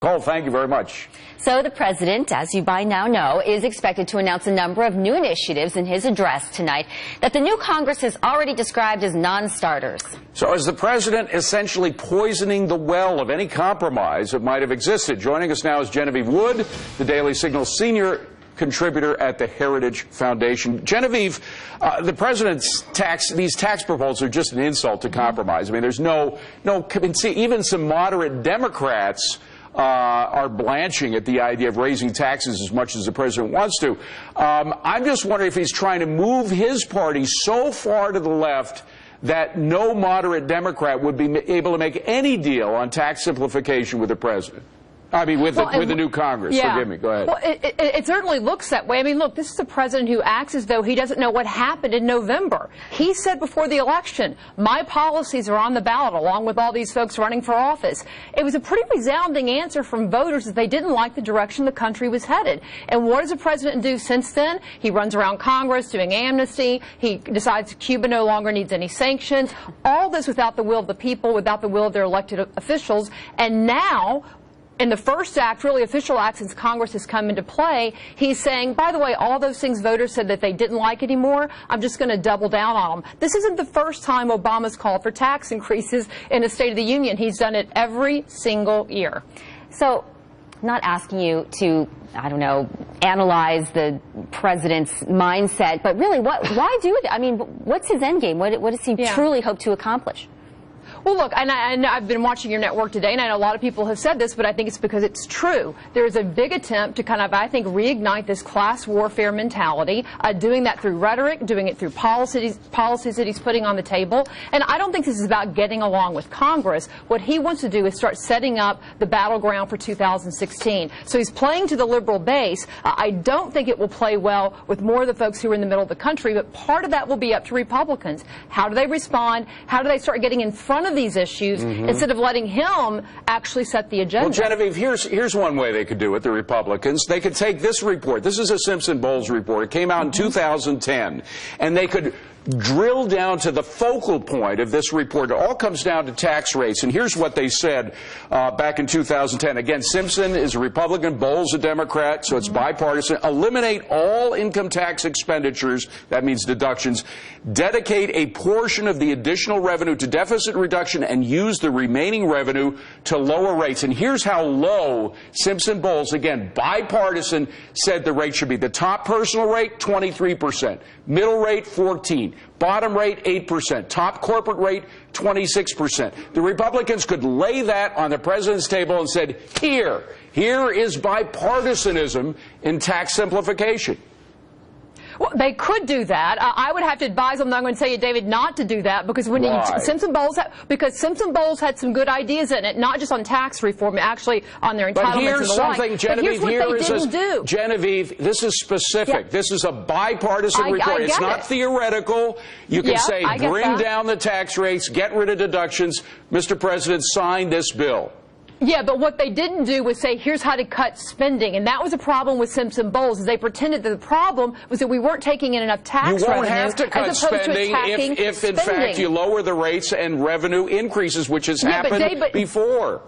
Cole, thank you very much. So the president, as you by now know, is expected to announce a number of new initiatives in his address tonight that the new Congress has already described as non-starters. So is the president essentially poisoning the well of any compromise that might have existed? Joining us now is Genevieve Wood, the Daily Signal senior contributor at the Heritage Foundation. Genevieve, the president's these tax proposals are just an insult to compromise. I mean, there's even some moderate Democrats are blanching at the idea of raising taxes as much as the president wants to. I'm just wondering if he's trying to move his party so far to the left that no moderate Democrat would be able to make any deal on tax simplification with the president. I mean, with the new Congress. Yeah. Forgive me. Go ahead. Well, it certainly looks that way. I mean, look, this is a president who acts as though he doesn't know what happened in November. He said before the election, my policies are on the ballot along with all these folks running for office. It was a pretty resounding answer from voters that they didn't like the direction the country was headed. And what does the president do since then? He runs around Congress doing amnesty. He decides Cuba no longer needs any sanctions. All this without the will of the people, without the will of their elected officials. And now, in the first act, really official act since Congress has come into play, he's saying, by the way, all those things voters said that they didn't like anymore, I'm just going to double down on them. This isn't the first time Obama's called for tax increases in a State of the Union. He's done it every single year. So, I'm not asking you to, I don't know, analyze the president's mindset, but really, why do it? I mean, what's his end game? What does he truly hope to accomplish? Well, look, and I've been watching your network today, and I know a lot of people have said this, but I think it's because it's true. There is a big attempt to kind of, I think, reignite this class warfare mentality, doing that through rhetoric, doing it through policies that he's putting on the table. And I don't think this is about getting along with Congress. What he wants to do is start setting up the battleground for 2016. So he's playing to the liberal base. I don't think it will play well with more of the folks who are in the middle of the country, but part of that will be up to Republicans. How do they respond? How do they start getting in front of these issues instead of letting him actually set the agenda? Well, Genevieve, here's one way they could do it, the Republicans. They could take this report. This is a Simpson-Bowles report. It came out in 2010. And they could drill down to the focal point of this report. It all comes down to tax rates. And here's what they said back in 2010. Again, Simpson is a Republican, Bowles a Democrat, so it's bipartisan. Eliminate all income tax expenditures, that means deductions. Dedicate a portion of the additional revenue to deficit reduction and use the remaining revenue to lower rates. And here's how low Simpson-Bowles, again, bipartisan, said the rate should be. The top personal rate, 23%. Middle rate, 14%. Bottom rate, 8%. Top corporate rate, 26%. The Republicans could lay that on the president's table and said, here is bipartisanism in tax simplification. Well, they could do that. I would have to advise them. I'm going to tell you, David, not to do that because when Simpson-Bowles had some good ideas in it, not just on tax reform, actually on their entitlements but here's and the something, like. Genevieve, but here's what they didn't do. Genevieve, this is specific. Yeah. This is a bipartisan report. It's not theoretical. You can say bring down the tax rates, get rid of deductions. Mr. President, sign this bill. Yeah, but what they didn't do was say, here's how to cut spending. And that was a problem with Simpson-Bowles, is they pretended that the problem was that we weren't taking in enough tax revenue. You won't have to cut spending if in fact, you lower the rates and revenue increases, which has happened before.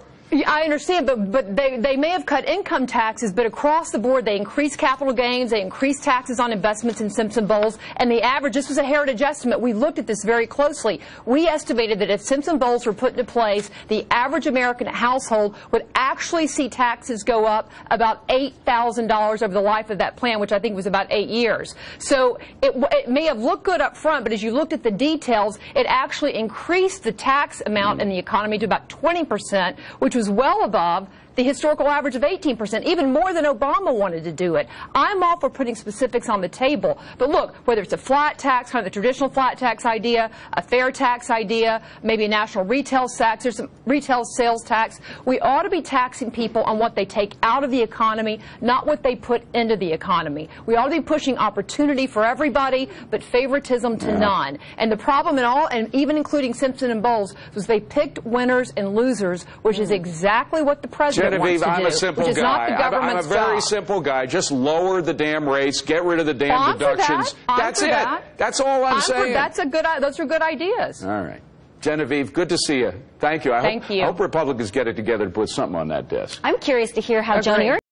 I understand, but they may have cut income taxes, but across the board they increased capital gains, they increased taxes on investments in Simpson-Bowles, and the average, this was a Heritage estimate, we looked at this very closely. We estimated that if Simpson-Bowles were put into place, the average American household would actually see taxes go up about $8,000 over the life of that plan, which I think was about 8 years. So it may have looked good up front, but as you looked at the details, it actually increased the tax amount in the economy to about 20%, which was well above the historical average of 18%, even more than Obama wanted to do it. I'm all for putting specifics on the table. But look, whether it's a flat tax, kind of the traditional flat tax idea, a fair tax idea, maybe a national retail tax, or some retail sales tax, we ought to be taxing people on what they take out of the economy, not what they put into the economy. We ought to be pushing opportunity for everybody, but favoritism to none. And the problem in all, and even including Simpson and Bowles, was they picked winners and losers, which is exactly what the president Genevieve, I'm a simple guy. I'm a very simple guy. Just lower the damn rates, get rid of the damn deductions. That's it. That's all I'm saying. Those are good ideas. All right. Genevieve, good to see you. Thank you. I hope Republicans get it together to put something on that desk. I'm curious to hear how Joni